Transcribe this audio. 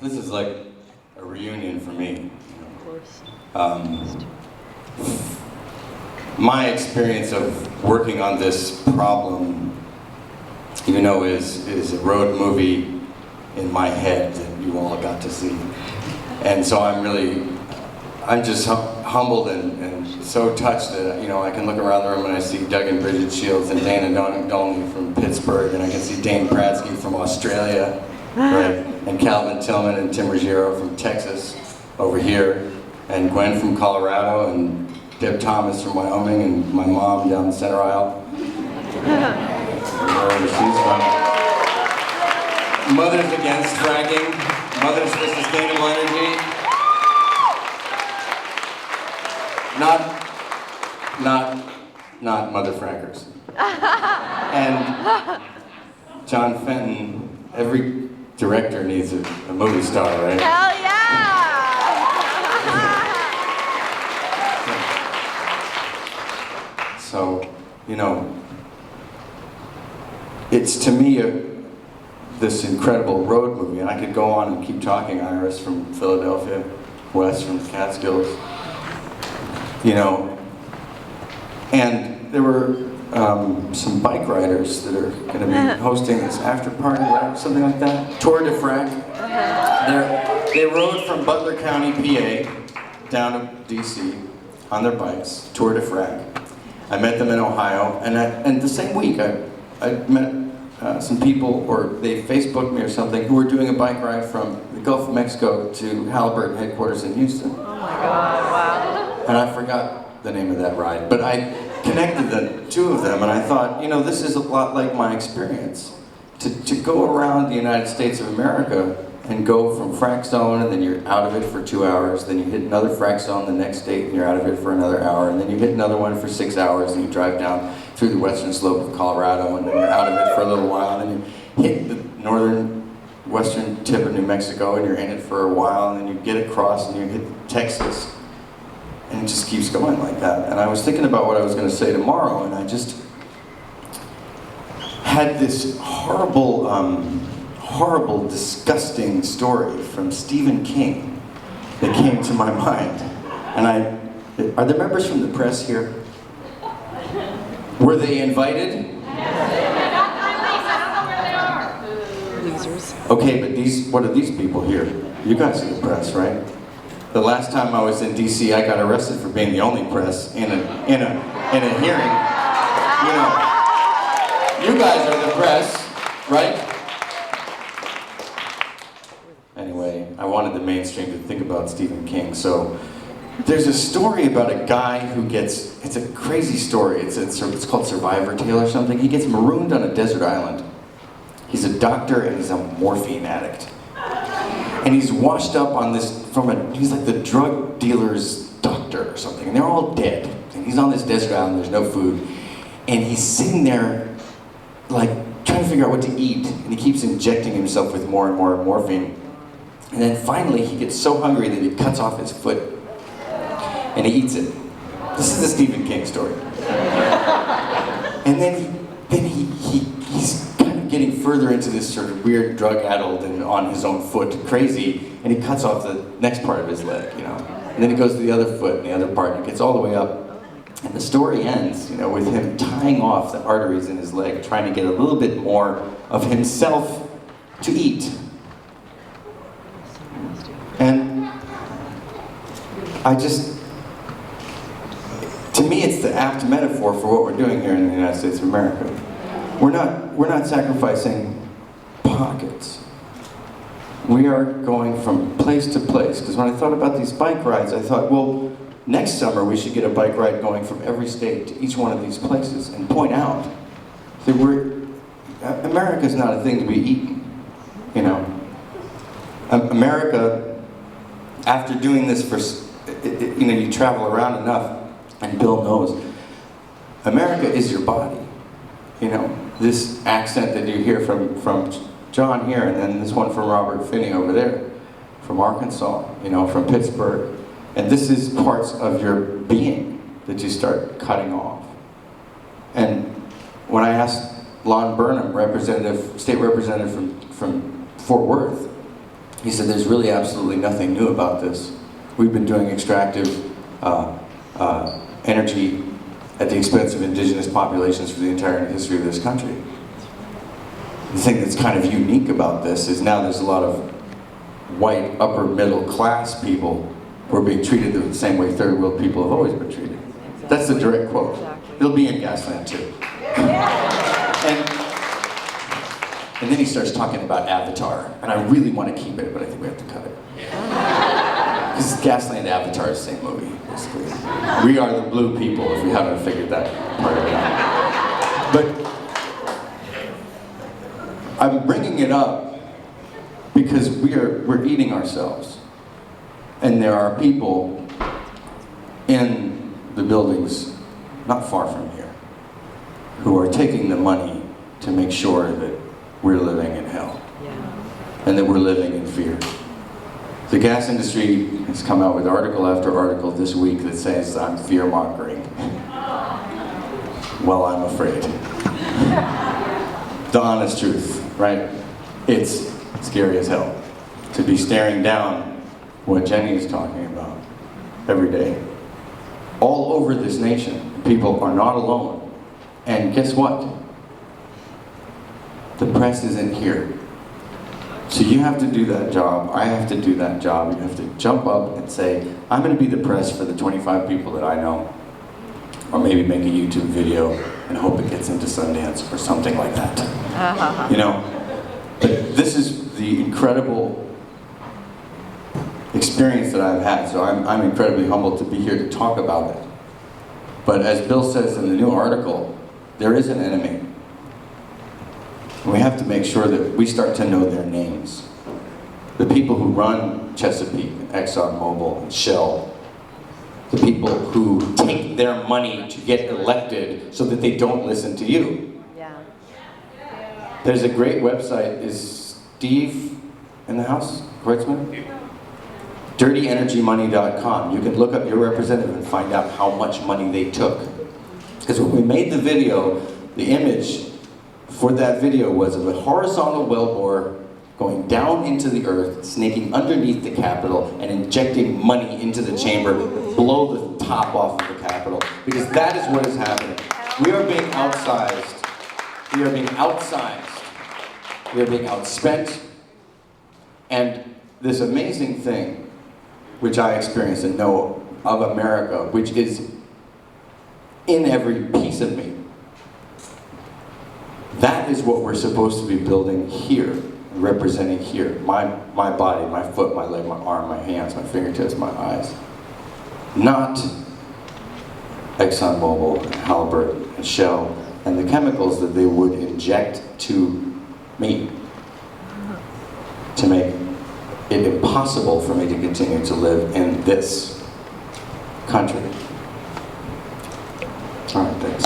This is like a reunion for me. Of course. My experience of working on this problem, you know, is a road movie in my head that you all got to see. And so I'm just humbled and so touched that, you know, I can look around the room and I see Doug and Bridget Shields and Dana Dolney from Pittsburgh, and I can see Dane Pratsky from Australia, right? And Calvin Tillman and Tim Ruggiero from Texas over here, and Gwen from Colorado, and Deb Thomas from Wyoming, and my mom down the center aisle, wherever she's from. Mothers Against Fracking, Mothers for Sustainable Energy. Not mother frackers. And John Fenton, every director needs a movie star, right? Hell yeah! So, you know, it's to me this incredible road movie, and I could go on and keep talking. Iris from Philadelphia, Wes from the Catskills, you know, and there were some bike riders that are going to be hosting this after party, right? Something like that. Tour de Frack. They rode from Butler County, PA, down to DC on their bikes. Tour de Frack. I met them in Ohio, and the same week I met some people, or they Facebooked me or something, who were doing a bike ride from the Gulf of Mexico to Halliburton headquarters in Houston. Oh my God! Wow. And I forgot the name of that ride, but I connected the two of them, and I thought, you know, this is a lot like my experience. To go around the United States of America and go from frack zone, and then you're out of it for 2 hours, then you hit another frack zone the next state, and you're out of it for another hour, and then you hit another one for 6 hours, and you drive down through the western slope of Colorado, and then you're out of it for a little while, and then you hit the northern western tip of New Mexico, and you're in it for a while, and then you get across, and you hit Texas. And it just keeps going like that. And I was thinking about what I was going to say tomorrow, and I just had this horrible, horrible, disgusting story from Stephen King that came to my mind. And are there members from the press here? Were they invited? Losers. Okay, but what are these people here? You guys are the press, right? The last time I was in DC, I got arrested for being the only press in a hearing. You know, you guys are the press, right? Anyway, I wanted the mainstream to think about Stephen King. So there's a story about a guy who it's a crazy story. It's called Survivor Tale or something. He gets marooned on a desert island. He's a doctor and he's a morphine addict. And he's washed up on this he's like the drug dealer's doctor or something, and they're all dead. And he's on this desert island, there's no food. And he's sitting there, like, trying to figure out what to eat. And he keeps injecting himself with more and more morphine. And then finally, he gets so hungry that he cuts off his foot. And he eats it. This is a Stephen King story. And then he's kind of getting further into this sort of weird drug-addled and on his own foot crazy, and he cuts off the next part of his leg, you know. And then he goes to the other foot and the other part, and he gets all the way up. And the story ends, you know, with him tying off the arteries in his leg, trying to get a little bit more of himself to eat. And to me, it's the apt metaphor for what we're doing here in the United States of America. We're not sacrificing pockets. We are going from place to place. Because when I thought about these bike rides, I thought, well, next summer we should get a bike ride going from every state to each one of these places and point out that America's not a thing to be eaten, you know. America, after doing this for, you know, you travel around enough, and Bill knows, America is your body. You know, this accent that you hear from John here, and then this one from Robert Finney over there, from Arkansas, you know, from Pittsburgh. And this is parts of your being that you start cutting off. And when I asked Lon Burnham, state representative from Fort Worth, he said there's really absolutely nothing new about this. We've been doing extractive energy at the expense of indigenous populations for the entire history of this country. The thing that's kind of unique about this is now there's a lot of white upper middle class people who are being treated the same way third world people have always been treated. That's the direct quote. It'll be in Gasland too. And then he starts talking about Avatar, and I really want to keep it, but I think we have to cut it. Because Gasland Avatar is the same movie, basically. We are the blue people, if we haven't figured that part of it out. But I'm bringing it up because we're eating ourselves. And there are people in the buildings not far from here who are taking the money to make sure that we're living in hell. And that we're living in fear. The gas industry has come out with article after article this week that says I'm fear-mongering. Well, I'm afraid. The honest truth, right? It's scary as hell to be staring down what Jenny is talking about every day. All over this nation, people are not alone. And guess what? The press isn't here. So you have to do that job, I have to do that job. You have to jump up and say, I'm going to be the press for the 25 people that I know. Or maybe make a YouTube video and hope it gets into Sundance or something like that. You know? But this is the incredible experience that I've had, so I'm incredibly humbled to be here to talk about it. But as Bill says in the new article, there is an enemy. And we have to make sure that we start to know their names. The people who run Chesapeake, ExxonMobil, and Shell. The people who take their money to get elected so that they don't listen to you. There's a great website. Is Steve in the house? Kreutzmann? DirtyEnergyMoney.com. You can look up your representative and find out how much money they took. Because when we made the video, the image for that video was of a horizontal wellbore going down into the earth, snaking underneath the Capitol, and injecting money into the chamber to blow the top off of the Capitol. Because that is what is happening. We are being outsized. We are being outsized. We are being outspent. And this amazing thing, which I experience and know of America, which is in every piece of me. That is what we're supposed to be building here, representing here. My body, my foot, my leg, my arm, my hands, my fingertips, my eyes. Not ExxonMobil, and Halliburton, and Shell, and the chemicals that they would inject to me to make it impossible for me to continue to live in this country. All right, thanks.